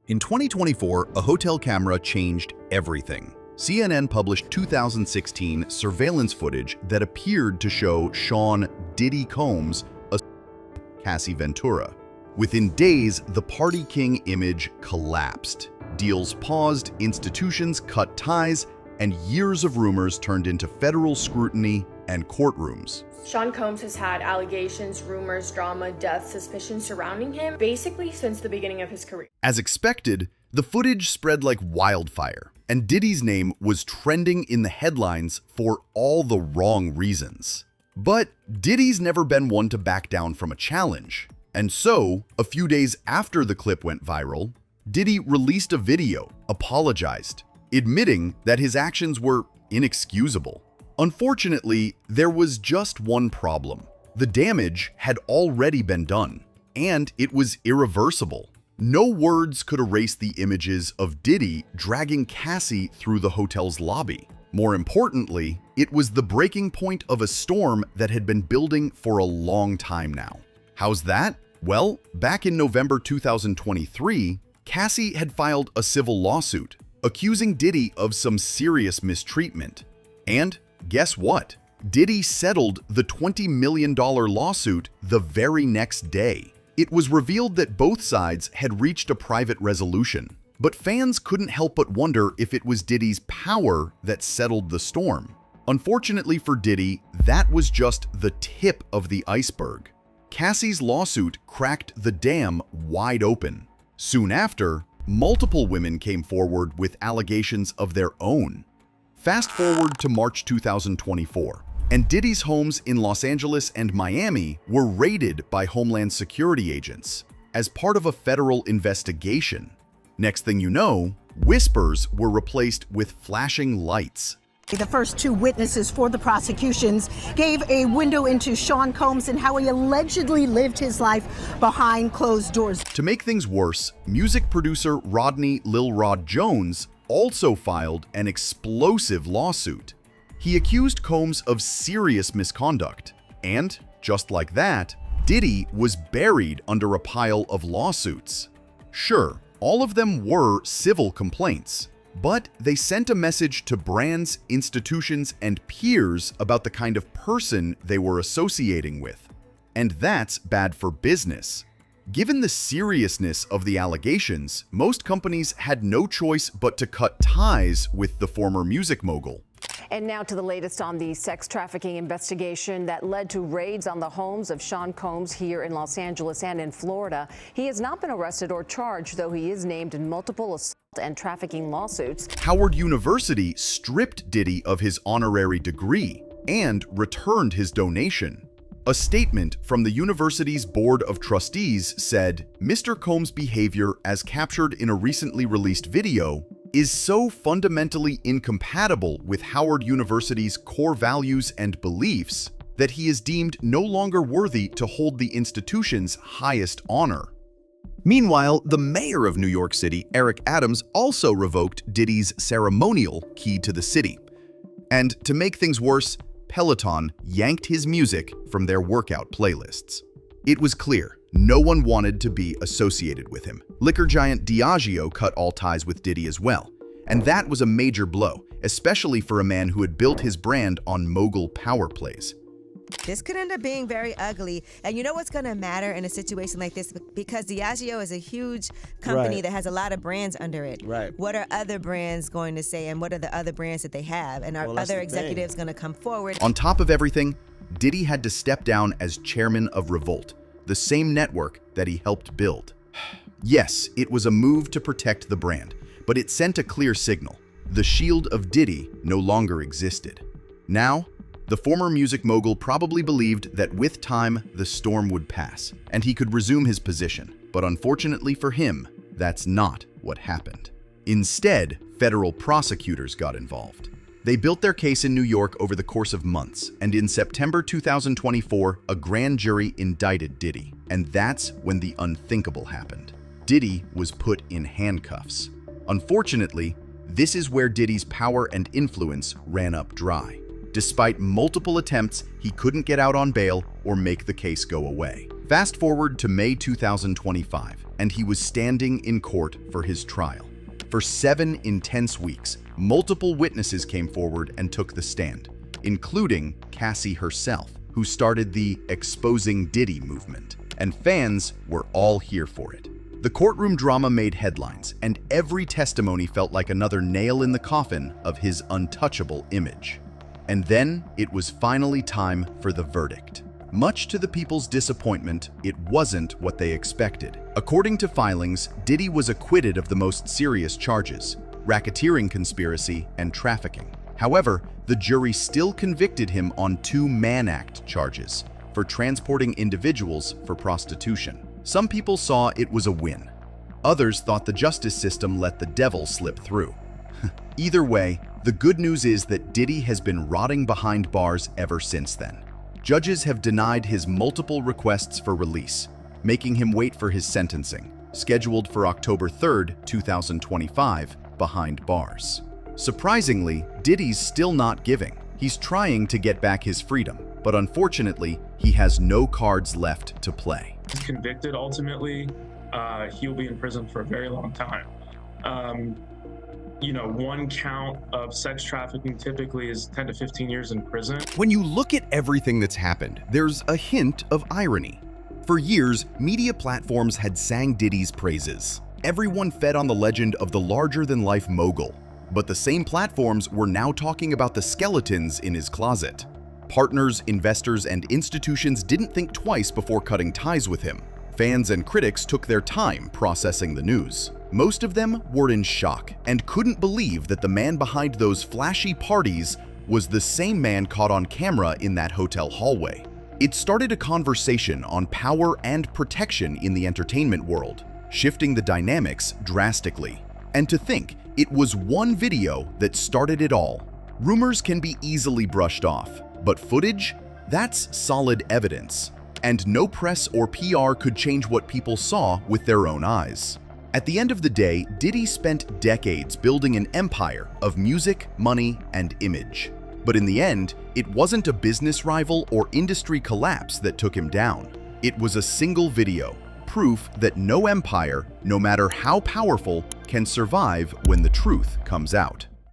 In 2024, a hotel camera changed everything. CNN published 2016 surveillance footage that appeared to show Sean "Diddy" Combs Cassie Ventura. Within days, the Party King image collapsed. Deals paused, institutions cut ties, and years of rumors turned into federal scrutiny and courtrooms. Sean Combs has had allegations, rumors, drama, death, suspicions surrounding him basically since the beginning of his career. As expected, the footage spread like wildfire, and Diddy's name was trending in the headlines for all the wrong reasons. But Diddy's never been one to back down from a challenge. And so, a few days after the clip went viral, Diddy released a video, apologized, admitting that his actions were inexcusable. Unfortunately, there was just one problem. The damage had already been done, and it was irreversible. No words could erase the images of Diddy dragging Cassie through the hotel's lobby. More importantly, it was the breaking point of a storm that had been building for a long time now. How's that? Well, back in November 2023, Cassie had filed a civil lawsuit, accusing Diddy of some serious mistreatment. And guess what? Diddy settled the $20 million lawsuit the very next day. It was revealed that both sides had reached a private resolution, but fans couldn't help but wonder if it was Diddy's power that settled the storm. Unfortunately for Diddy, that was just the tip of the iceberg. Cassie's lawsuit cracked the dam wide open. Soon after, multiple women came forward with allegations of their own. Fast forward to March 2024, and Diddy's homes in Los Angeles and Miami were raided by Homeland Security agents as part of a federal investigation. Next thing you know, whispers were replaced with flashing lights. The first two witnesses for the prosecutions gave a window into Sean Combs and how he allegedly lived his life behind closed doors. To make things worse, music producer Rodney Lil Rod Jones also filed an explosive lawsuit. He accused Combs of serious misconduct, and just like that, Diddy was buried under a pile of lawsuits. Sure, all of them were civil complaints, but they sent a message to brands, institutions, and peers about the kind of person they were associating with. And that's bad for business. Given the seriousness of the allegations, most companies had no choice but to cut ties with the former music mogul. And now to the latest on the sex trafficking investigation that led to raids on the homes of Sean Combs here in Los Angeles and in Florida. He has not been arrested or charged, though he is named in multiple assault and trafficking lawsuits. Howard University stripped Diddy of his honorary degree and returned his donation. A statement from the university's board of trustees said, "Mr. Combs' behavior, as captured in a recently released video, is so fundamentally incompatible with Howard University's core values and beliefs that he is deemed no longer worthy to hold the institution's highest honor." Meanwhile, the mayor of New York City, Eric Adams, also revoked Diddy's ceremonial key to the city. And to make things worse, Peloton yanked his music from their workout playlists. It was clear no one wanted to be associated with him. Liquor giant Diageo cut all ties with Diddy as well. And that was a major blow, especially for a man who had built his brand on mogul power plays. This could end up being very ugly. And you know what's going to matter in a situation like this? Because Diageo is a huge company that has a lot of brands under it. Right. What are other brands going to say, and what are the other brands that they have? And are other executives going to come forward? On top of everything, Diddy had to step down as chairman of Revolt, the same network that he helped build. Yes, it was a move to protect the brand, but it sent a clear signal. The shield of Diddy no longer existed. Now, the former music mogul probably believed that with time, the storm would pass, and he could resume his position. But unfortunately for him, that's not what happened. Instead, federal prosecutors got involved. They built their case in New York over the course of months, and in September 2024, a grand jury indicted Diddy. And that's when the unthinkable happened. Diddy was put in handcuffs. Unfortunately, this is where Diddy's power and influence ran up dry. Despite multiple attempts, he couldn't get out on bail or make the case go away. Fast forward to May 2025, and he was standing in court for his trial. For 7 intense weeks, multiple witnesses came forward and took the stand, including Cassie herself, who started the Exposing Diddy movement, and fans were all here for it. The courtroom drama made headlines, and every testimony felt like another nail in the coffin of his untouchable image. And then it was finally time for the verdict. Much to the people's disappointment, it wasn't what they expected. According to filings, Diddy was acquitted of the most serious charges: racketeering conspiracy and trafficking. However, the jury still convicted him on 2 Mann Act charges for transporting individuals for prostitution. Some people saw it was a win. Others thought the justice system let the devil slip through. Either way, the good news is that Diddy has been rotting behind bars ever since then. Judges have denied his multiple requests for release, making him wait for his sentencing, scheduled for October 3rd, 2025, behind bars. Surprisingly, Diddy's still not giving. He's trying to get back his freedom, but unfortunately, he has no cards left to play. He's convicted ultimately. He'll be in prison for a very long time. One count of sex trafficking typically is 10 to 15 years in prison. When you look at everything that's happened, there's a hint of irony. For years, media platforms had sang Diddy's praises. Everyone fed on the legend of the larger-than-life mogul. But the same platforms were now talking about the skeletons in his closet. Partners, investors, and institutions didn't think twice before cutting ties with him. Fans and critics took their time processing the news. Most of them were in shock and couldn't believe that the man behind those flashy parties was the same man caught on camera in that hotel hallway. It started a conversation on power and protection in the entertainment world, shifting the dynamics drastically. And to think, it was one video that started it all. Rumors can be easily brushed off, but footage? That's solid evidence. And no press or PR could change what people saw with their own eyes. At the end of the day, Diddy spent decades building an empire of music, money, and image. But in the end, it wasn't a business rival or industry collapse that took him down. It was a single video, proof that no empire, no matter how powerful, can survive when the truth comes out.